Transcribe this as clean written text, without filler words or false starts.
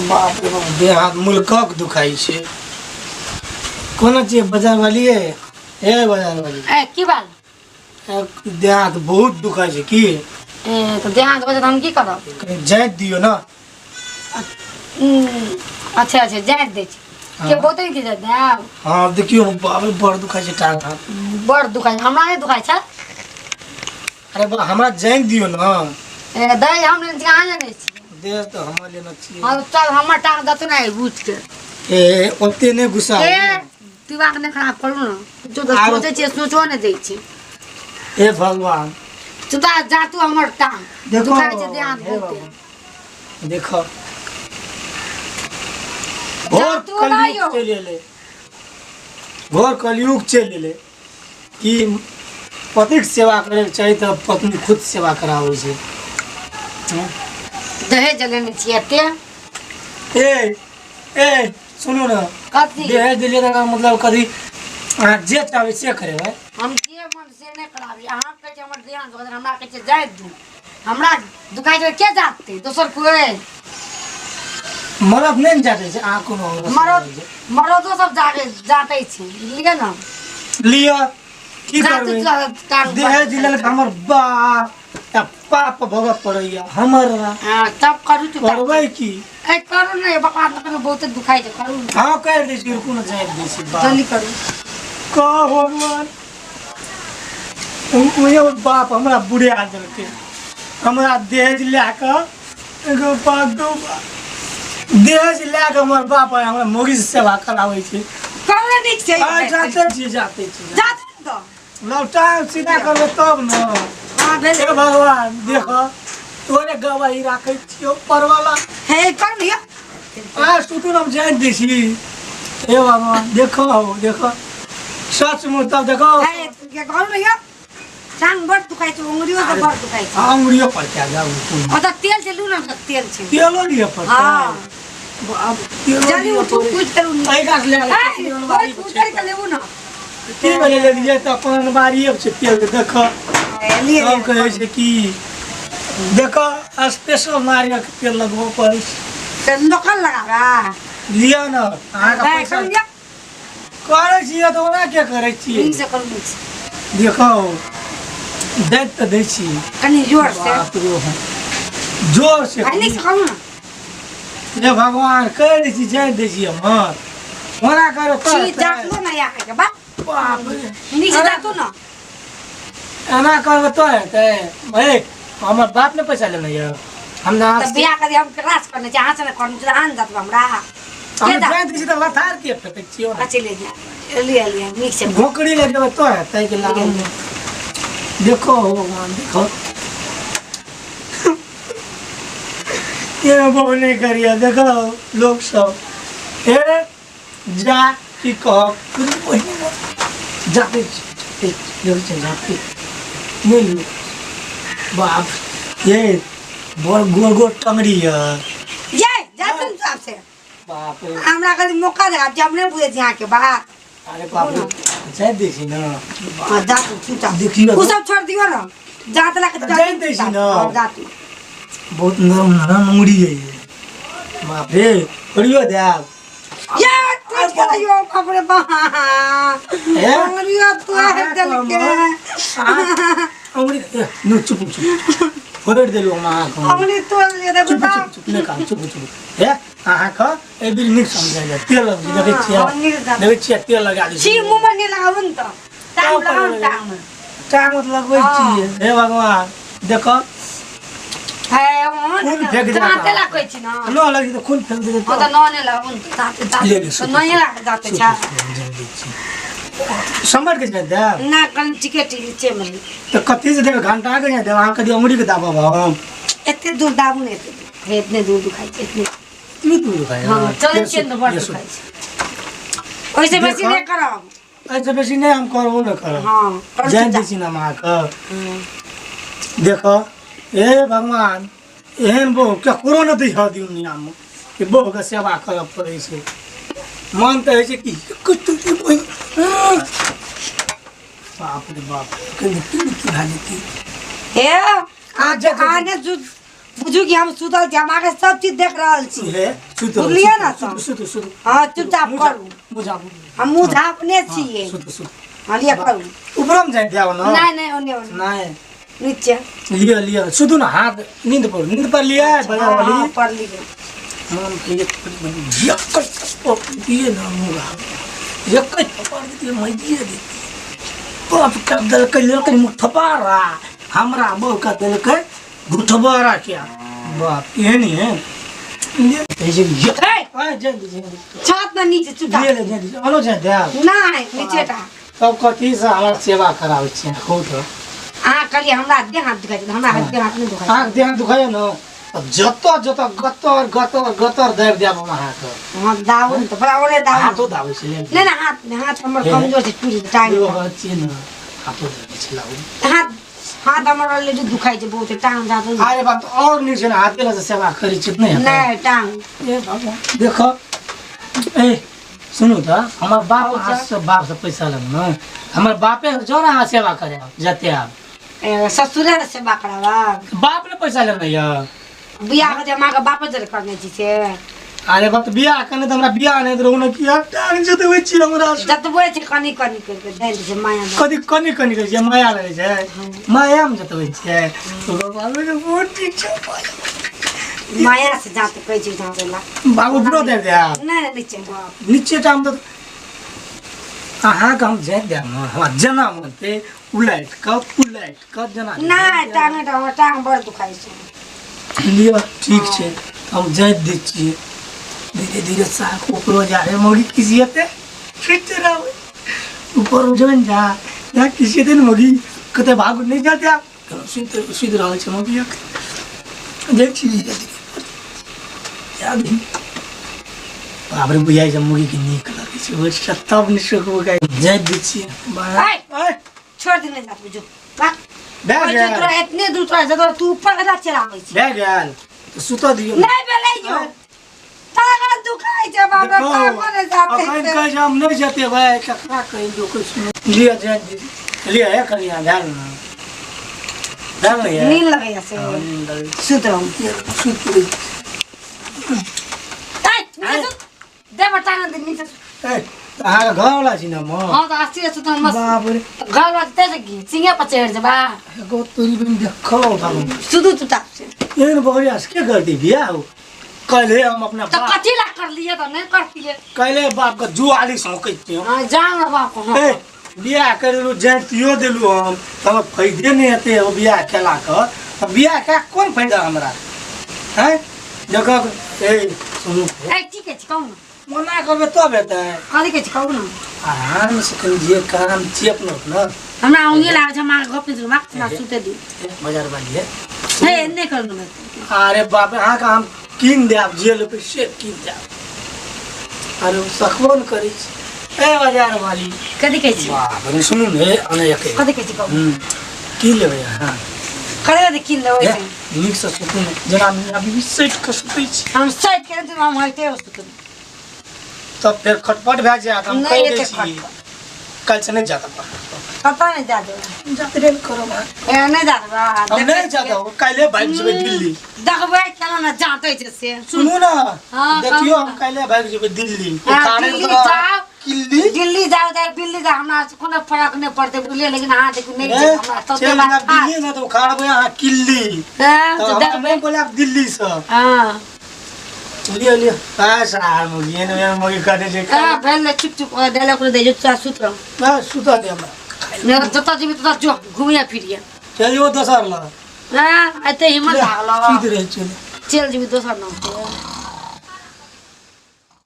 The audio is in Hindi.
बाप रे बाप देह हाथ मुल्कक दुखाई छे कोना छे बाजार वाली है ए बाजार वाली ए की बात देह हाथ बहुत दुखाई छे की ए तो देहांत बजे हम की करब कहीं जाइत दियो ना अच्छा अच्छा जाए दे के बोतल के जाए देब हां देखियो बाप रे बड़ दुखाई छे टांग हाथ बड़ दुखाई हमरा नहीं दुखाई छे अरे बा हमरा जाइत दियो ना ए दे हम कहां जाने छी दे तो हमरा लेना चाहिए हां चल हमर टांग दत नहीं बुझ के ए ओते ने गुस्सा ए दिमाग ने खराब करू ना जो सोचे छे सोचो ने दे छी ए भगवान तू जा तू हमर टांग देखो दुखाई छे देहांत बोलते देखो जा घोर तू ना यो कलयुग चले ले घोर कलयुग चले ले कि पति के सेवा करे चाहिए तो पत्नी खुद सेवा करावे छे दहेज लेने छिए ते ए ए सुनो ना कथी दहेज दिले ना मतलब कभी जे चाहे से करे भाई हम जे मन से नहीं कराबी अहाँ कहे छे हमर ध्यान दो हमरा कहे छे जाय दू हमरा दुखाई जे के जाते दोसर कोई मरद नहीं जाते छे आ कोनो मरदो सब जाते छे लिया ना लिया की करबे दहेज दिले हमर बाप या पाप भोग पड़ैया हमरा हां तब करू तू करबै की ए करू नहीं बाबा तो बहुत दुखाई छे करू हां कर दे छी कोनो जाय दे छी बाप जल्दी करू का भगवान ओए बाप हमरा बुढ़े आ देलके हमरा दहेज लेके एगो बाप दो दहेज लेके हमर बाप हमरा मोगी से सेवा करावे छे कौन नहीं छे जाते छी जाते तो लौटा सीधा करबे तब न हां भेल हे भगवान देखो तोरे गवाही राखै छियो परवाला हे कर लिया आ सुतु हम जान दै छी हे भगवान देखो देखो सच में तब देखो हे के कर लिया टांग बड़ दुखाई छे उंगलियों से बड़ दुखाई छे अंगुरियों पर क्या जाऊ ओ त तेल से लू ना तेल छे तेलो लिए पर हां अब तेलो जल्दी उठ कुछ करू नहीं आई काट ले कुछ कर लेबू ना की बोले ले लिए त अपन बारी छे तेल देखो लिए हम कहे छे कि देखो स्पेशल नारियल के तेल लगबो पर ते लोकल लगावा लिया ना आहा का पैसा लिया करे छिए तो ओना के करे छिए इन से करू देखो दे तो दे छी कनी जोर से बाप रे जोर से नहीं से करू ना ये भगवान कह दे छी जाय दे छी हमर ओना करो तो छी जात लो ना या के बा बाप रे नीचे जातो ना एना करब तो हेते भाई हमर बाप ने पैसा लेना ये हम ना तब बियाह कर हम क्लास करने चाहे से ना करने आन जात हमरा हम जाय दे छी तो लथार के फेंक छियो ना अच्छे ले जा लिया लिया नीचे भोकड़ी ले देबे तो हेते के लागल देखो भगवान देखो ये वो नहीं करिए देखो लोग सब ए जा की कह जाते लोग से जाते नहीं बाप ये गोल गोल गोल टंगड़ी है ये जातन साहब से बाप रे हमरा कभी मौका दे आप जब नहीं बुझे यहाँ के बात अरे बाप रे जाय दे छी ना जातू छूटा देखियो वो सब छोड़ दियो ना जात ला के जाय दे छी ना जातू बहुत नरम नरम मुड़ी है ये बाप रे करियो दे ये कुछ करियो बाप रे बा अंगलिया तो है दिल के अंगली नो चुप चुप फोड़ दे लो मां को अंगली तो ले दे चुप बता चुप ने काम चुप चुप है आहा का ए बिल निक समझा जा तेल देखे छिया देखे छिया तेल लगा दे छी मुंह में नहीं लगावन तो टांग लगावन टांग मत लगबै छी हे भगवान देखो है खून फेंक दे जाते ला कोई छी ना नो लगी तो खून फेंक दे ओ तो नने लगावन जाते तो नहीं लगा जाते छा समझ के दे ना कन टिकट नीचे में तो कथि से देबे घंटा के दे वहां के अंगुरी के दाबा हम इतने दूर दाबू नहीं थे इतने दूर दुखाई इतने इतनी दूर खाए हां चल चल तो बड़ दुखाई ओइसे बेसी नहीं करब ऐसे बेसी नहीं हम करबो न करब हां जान दी छी ना मां का देखो ए भगवान एहन बो क्या कोरोना दै ह दुनिया में कि बो के सेवा करब पड़ै छै मन त है कि कुछ बाप रे बाप कहीं की भाजी थी ए आज आने जो बुझू कि हम सुतल छी, हम आगे सब चीज देख रहल छी। हे सुत बुझलिए ना सब? सुत हाँ चुपचाप करू, मुझा हम मुँह झाँपने छिए। सुत हाँ लिया करू। ऊपरम जाए दिया ना नहीं नहीं ओने ओने नहीं नीचे। लिया सुधु ना हाथ नींद पर लिया है बजा हाँ वाली पर लिए। मन के ये दिए ना मुगा ये कई पकड़ दी मैं दिए दी बाप का दल के ले के मुठपारा हमरा बहु का दल के गुठबारा क्या बाप ये नहीं है ये ये आ जल्दी छत में नीचे चुपचाप। ले जल्दी आलो जा दे नहीं नीचे टा। सब कथी से हमरा सेवा करावे छै खुद हाँ करिए, हमरा देह हाथ दिखाई दे, हमरा हाथ नहीं दिखाई। आँख देह दुखाय न जत गतर गतर गतर दाबि देब हम अहाँके हाँ दाऊ तो बड़ा ओले दाऊ। हाथो दाबै छै नहीं ना हाथ हमर कमजोर छै, टूट टाइम। छियै न हाथो दाबै छै लाउ हाथ हाथ हमर ले जो दुखाई छै बहुत, टांग जातो। अरे बात और नहीं छै न हाथे से सेवा करै छै नहीं नहीं टांग। ए बाबा देखो ए सुनु त हमर बाप हाथ से बाप से पैसा लग न हमर बापे जो ना सेवा करे जते आप ससुरे से बाकड़ावा बाप ने पैसा लेना या बियाह के माँ का बापे जरे करने छी से। अरे बात बियाह करने त हमरा बियाह नहीं रहू न कि टांग जतबै छी हमरा जतबे छै कनी कनी करके दे दे छै माया। कदी कनी कनी करे छै माया लगे छै माया में जतबै छै तो बाबू ने बहुत ठीक छै माया से जाते कहै छै जातेला बाबू ब्रो दे दे नहीं नीचे बाप नीचे टाइम त अहाँ के हम जे दे न हम जना मनते उलट क जना नहीं टांग बड़ दुखाई छै। लियो ठीक छै हम जाय दै छियै धीरे धीरे साख ऊपर जा रे मोगी किसी हते फिट रहो ऊपर जन जा या किसी दिन मोगी कते भाग नहीं जाते आप सीध रहो छै मोगी देख छी याद बाबरे बुझाइ छै मोगी के नीक लगे छै ओ तब नहीं सकबो गाय जाय दै छियै ओए छोड़ दे नहीं जात बुझो बात बैग ओए तोरा इतने दूर तोरा जगह तू ऊपर कदा चलाबै छी। बैग यार तो सुता दियो नहीं बेलै जो तागा दुखाई छै बाबा पागल जाते अखन कह हम नहीं जाते भाई ककरा कहि दो कुछ लिया जाय लिया है करिया ध्यान ना ध्यान नहीं है नींद लगे से सुत रहो। सुत दे बटाना दे नीचे। अहाँ घर वाला छी ना म हां तो आस्ती से तो मस्त बाप रे घर वाला ते की सिंगे पर चढ़ जा बा एगो तोरी बन देखो बाबू सुदू चुपचाप से। एन बढ़िया से के करती बियाह हो कल हम अपना तो बाप कथी ला कर लिए तो नहीं करती है। कले बाप का जुआली सौकै छी हां जान रे बाप को ए बियाह करलु जैतियो देलु हम फायदे नहीं हेते ओ बियाह केला क बियाह का कोन फायदा हमरा हैं जगह ए सुनु ए ठीक है कहू ना मना करबे तब हेतै कथी के कहू ना आराम से कल जे काम चेप न हमरा आउंगे लागे छ मार गप नहीं वक्त ना सुते दी बाजार वाली है ए नहीं कर दो। अरे बाप हाँ का हम कीन दे आप जेल पे से कीन दे अरे सखबो न करी ए बाजार वाली कथी के छी बाप रे सुनु ने अने एक कथी के छी कहू की लेबै हां करे दे किन ले ओइसे नीक से सुतू जना अभी सेट कर सुतै छी हम साइड के तो हम हइते हो सुते तब फिर खटपट भए जात हम नहीं कह एते दै छी कल से नहीं जाता पता नहीं जा दो जाते रे करो बा ए नहीं जा बा हम नहीं जाता काले भाग जेबै दिल्ली देखबै केना ना जानते छै से सुनू ना हाँ, देखियो हाँ। हम काले भाग जेबै दिल्ली हाँ, खाने दिल्ली तो जाओ। दिल्ली दिल्ली जाओ जाए दिल्ली जा हमरा से कोनो फर्क नहीं पड़ते बुझलिए लेकिन हां देखो नहीं छै हमरा तो चल ना दिल्ली ना तो खाड़बै अहाँ किल्ली हां तो तो हम देखबै नहीं बोले आप दिल्ली से हां लियो लियो पास आ मुगी एने मुगी काटे जे हां भेल चुप चुप देले को दे जो सुत रहो बस सुता दे हमरा मेरा जता जीवी तता जो घूमिया फिरिया चलियो दोसर ला हां एते हिम्मत लागलो सीध रहे चल चल जीवी दोसर न